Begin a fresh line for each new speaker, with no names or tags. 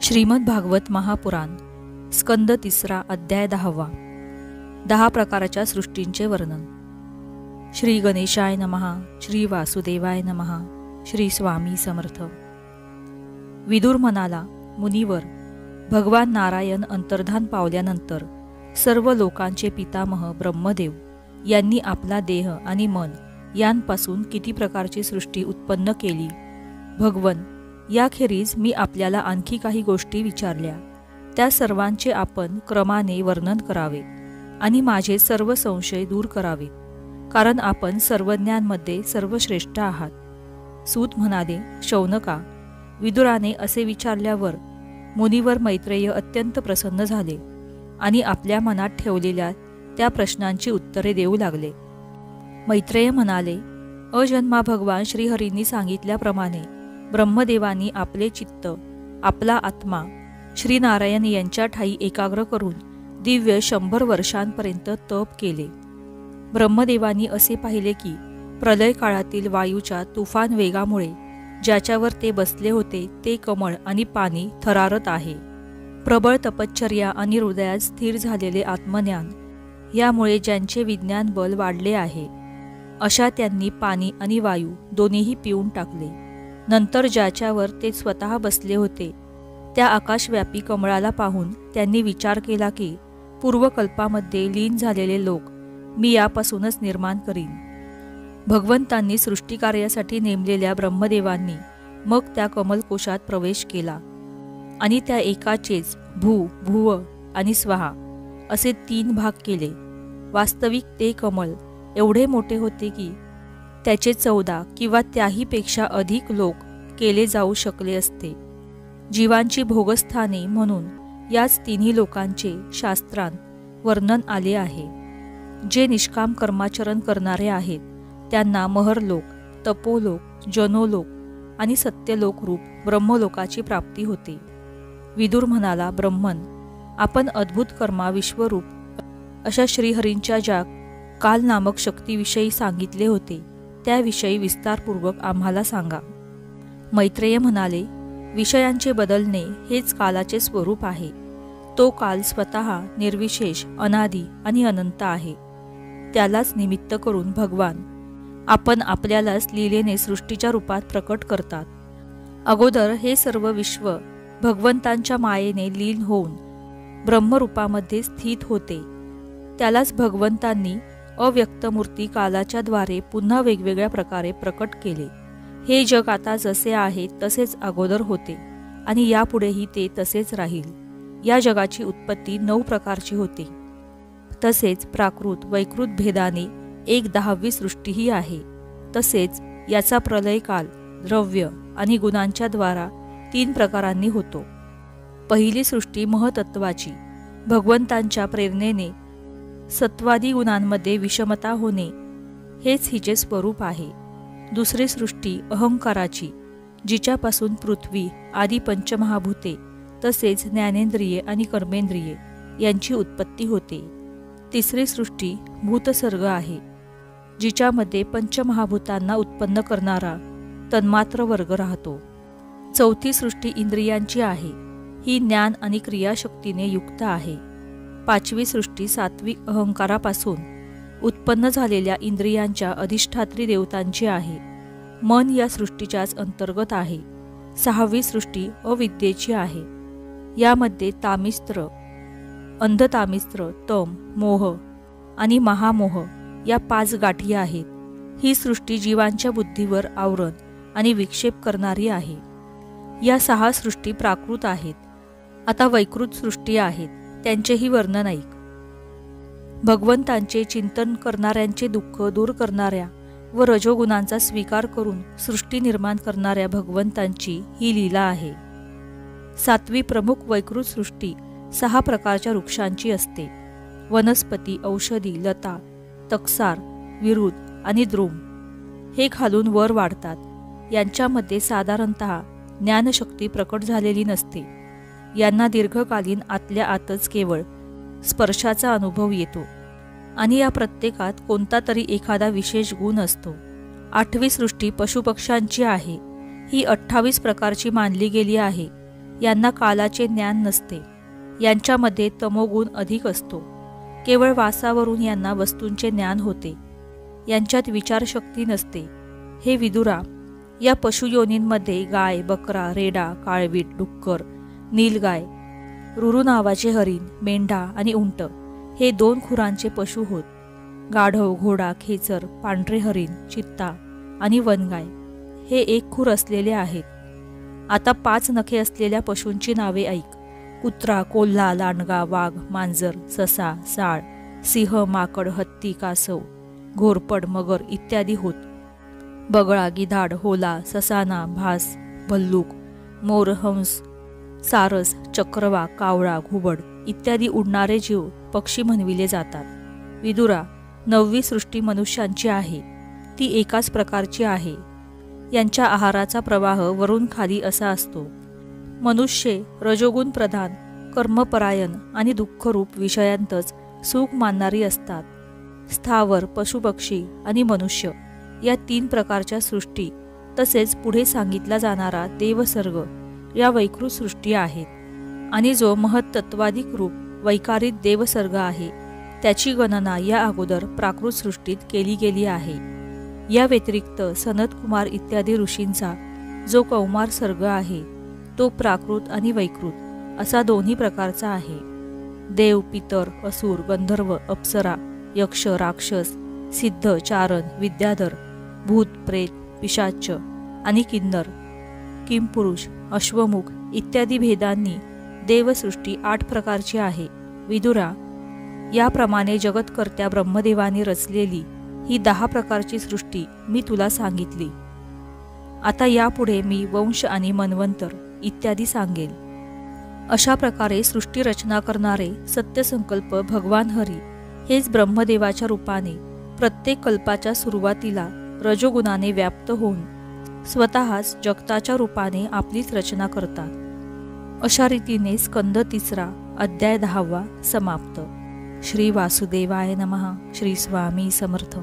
श्रीमद भागवत महापुराण स्कंद 3 अध्याय 10 10 प्रकारच्या सृष्टींचे वर्णन। श्री गणेशाय नमः, श्री वासुदेवाय नमः, श्री स्वामी समर्थ। विदुर म्हणाला, मुनिवर, भगवान नारायण अंतर्धान पावल्यानंतर सर्व लोकांचे पितामह ब्रह्मदेव यांनी आपला देह आणि मन यांपासून किती प्रकारची सृष्टी उत्पन्न केली। भगवन, याखेरीज मी आपल्याला आणखी काही गोष्टी विचारल्या, त्या सर्वांचे आपण क्रमाने वर्णन करावे आणि माझे सर्व संशय दूर करावे, कारण आपण सर्वज्ञांमध्ये सर्वश्रेष्ठ आहात। सूत म्हणाले, शौनका, विदुराने असे विचारल्यावर मुनिवर मैत्रेय अत्यंत प्रसन्न झाले आणि आपल्या मनात ठेवलेल्या त्या प्रश्नांची उत्तरे देऊ लागले। मैत्रेय म्हणाले, अजन्मा भगवान श्रीहरींनी सांगितल्याप्रमाणे ब्रह्मदेवानी आपले चित्त, आपला आत्मा श्रीनारायण यांच्या ठाई एकाग्र करून दिव्य 100 वर्षांपर्यंत तप केले। ब्रह्मदेवानी असे पाहिले की प्रलय काळातील वायूच्या तुफान वेगामुळे ज्याच्यावर ते बसले होते ते कमळ आणि पाणी थरारत आहे। प्रबळ तपश्चर्या आणि हृदयात स्थिर झालेले आत्मज्ञान यामुळे ज्यांचे विज्ञान बल वाढले आहे, अशा त्यांनी पाणी आणि वायू दोन्हीही पिऊन टाकले। नंतर ज्याच्यावर ते स्वतः बसले होते त्या आकाशव्यापी कमळाला पाहून त्यांनी विचार केला की पूर्वकल्पामध्ये लीन झालेले लोक मी यापासूनच निर्माण करीन। भगवंतांनी सृष्टिकार्यासाठी नेमलेल्या ब्रह्मदेवांनी मग त्या कमलकोशात प्रवेश केला आणि त्या एकाचेच भू, भुव आणि स्वाहा असे 3 भाग केले। वास्तविक ते कमळ एवढे मोठे होते की त्याचे 14 किंवा त्याहीपेक्षा अधिक लोक केले जाऊ शकले असते। जीवांची भोगस्थाने म्हणून याच 3 लोकांचे शास्त्रांत वर्णन आले आहे। जे निष्काम कर्माचरण करणारे आहेत त्यांना महरलोक, तपोलोक, जनोलोक आणि सत्यलोक रूप ब्रह्मलोकाची प्राप्ती होते। विदुर म्हणाला, ब्रह्मन, आपण अद्भुत कर्मा विश्वरूप अशा श्रीहरींच्या ज्या काल नामक शक्तीविषयी सांगितले होते त्याविषयी विस्तारपूर्वक आम्हाला सांगा। मैत्रेय म्हणाले, विषयांचे बदलणे हेच कालाचे स्वरूप आहे। तो काल स्वतः निर्विशेष, अनादी आणि अनंत आहे। त्यालाच निमित्त करून भगवान आपण आपल्यालाच लीलेने सृष्टीच्या रूपात प्रकट करतात। अगोदर हे सर्व विश्व भगवंतांच्या मायेने लीन होऊन ब्रह्मरूपामध्ये स्थित होते। त्यालाच भगवंतांनी अव्यक्त मूर्ती कालाच्या द्वारे पुन्हा वेगवेगळ्या प्रकारे प्रकट केले। हे जग आता जसे आहे तसेच अगोदर होते आणि यापुढेही ते तसेच राहील। या जगाची उत्पत्ती 9 प्रकारची होती। तसेच प्राकृत वैकृत भेदाने 1/10वी सृष्टीही आहे। तसेच याचा प्रलय काल द्रव्य आणि गुणांच्या द्वारा 3 प्रकारांनी होतो। पहिली सृष्टी महतत्वाची, भगवंतांच्या प्रेरणेने सत्वादी गुणांमध्ये विषमता होणे हेच हिचे स्वरूप आहे। दुसरी सृष्टी अहंकाराची, जिच्यापासून पृथ्वी आदी पंचमहाभूते तसेच ज्ञानेंद्रिये आणि कर्मेंद्रिये यांची उत्पत्ती होते। तिसरी सृष्टी भूतसर्ग आहे, जिच्यामध्ये पंचमहाभूतांना उत्पन्न करणारा तन्मात्र वर्ग राहतो। चौथी सृष्टी इंद्रियांची आहे, ही ज्ञान आणि क्रियाशक्तीने युक्त आहे। 5वी सृष्टी सात्विक अहंकारापासून उत्पन्न झालेल्या इंद्रियांच्या अधिष्ठात्री देवतांची आहे। मन या सृष्टीच्याच अंतर्गत आहे। 6वी सृष्टी अविद्येची आहे, यामध्ये तामिस्त्र, अंधतामिस्त्र, तम, मोह आणि महामोह या 5 गाठी आहेत। ही सृष्टी जीवांच्या बुद्धीवर आवरण आणि विक्षेप करणारी आहे। या 6 सृष्टी प्राकृत आहेत। आता वैकृत सृष्टी आहेत, त्यांचेही वर्णन ऐक। भगवंतांचे चिंतन करणाऱ्यांचे दुःख दूर करणाऱ्या व रजोगुणांचा स्वीकार करून सृष्टी निर्माण करणाऱ्या भगवंतांची ही लीला आहे। 7वी प्रमुख वैकृत सृष्टी 6 प्रकारच्या वृक्षांची असते। वनस्पती, औषधी, लता, तक्सार, विरुद आणि द्रुम हे खालून वर वाढतात। यांच्यामध्ये साधारणतः ज्ञानशक्ती प्रकट झालेली नसते। यांना दीर्घकालीन आतल्या आतच केवळ स्पर्शाचा अनुभव येतो आणि या प्रत्येकात कोणता तरी एखादा विशेष गुण असतो। 8वी सृष्टी पशुपक्ष्यांची आहे, ही 28 प्रकारची मानली गेली आहे। यांना कालाचे ज्ञान नसते. यांच्यामध्ये तमोगुण अधिक असतो. केवळ वासावरून यांना वस्तूंचे ज्ञान होते. यांच्यात विचारशक्ती नसते. हे विदुरा, या पशुयोनींमध्ये गाय, बकरा, रेडा, काळवीट, डुक्कर, नीलगाय, रुरू नावाचे हरिण, मेंढा आणि उंट हे 2 खुरांचे पशु होत. गाढव, घोडा, खेचर, पांढरे हरिण, चित्ता आणि वनगाय हे 1 खुर असलेले आहेत. आता 5 नखे असलेल्या पशूंची नावे ऐक. कुत्रा, कोल्हा, लांडगा, वाघ, मांजर, ससा, साळ, सिंह, माकड, हत्ती, कासव, घोरपड, मगर इत्यादी होत. बगळा, गिधाड, होला, ससाना, भास, भल्लूक, मोर, हंस, सारस, चक्रवा, कावळा, घुबड इत्यादी उडणारे जीव पक्षी म्हणविले जातात. विदुरा, 9वी सृष्टी मनुष्यांची आहे. ती एकाच प्रकारची आहे. यांच्या आहाराचा प्रवाह वरून खाली असा असतो. मनुष्ये रजोगुण प्रधान, कर्मपरायण आणि दुःखरूप विषयांतच सुख मानणारी असतात. स्थावर, पशुपक्षी आणि मनुष्य या 3 प्रकारच्या सृष्टी तसेच पुढे सांगितला जाणारा देवसर्ग या वैकृत सृष्टी आहेत. आणि जो महत्त्वादिक रूप वैकारिक देवसर्ग आहे त्याची गणना या अगोदर प्राकृत सृष्टीत केली गेली आहे. या व्यतिरिक्त सनतकुमार इत्यादी ऋषींचा जो कौमार सर्ग आहे तो प्राकृत आणि वैकृत असा 2 प्रकारचा आहे. देव, पितर, असुर, गंधर्व, अप्सरा, यक्ष, राक्षस, सिद्ध, चारण, विद्याधर, भूत, प्रेत, पिशाच आणि किन्नर, किमपुरुष, अश्वमुख इत्यादी भेदांनी देवसृष्टी 8 प्रकारची आहे. विदुरा, याप्रमाणे जगतकर्त्या ब्रह्मदेवाने रचलेली ही 10 प्रकारची सृष्टी मी तुला सांगितली. आता यापुढे मी वंश आणि मन्वंतर इत्यादी सांगेल. अशा प्रकारे सृष्टी रचना करणारे सत्यसंकल्प भगवान हरी हेच ब्रह्मदेवाच्या रूपाने प्रत्येक कल्पाच्या सुरुवातीला रजोगुणाने व्याप्त होऊन स्वतःच जगताच्या रूपाने आपलीच रचना करतात. अशा रीतीने स्कंद 3 अध्याय 10 समाप्त. श्री वासुदेवाय नमः. श्री स्वामी समर्थ.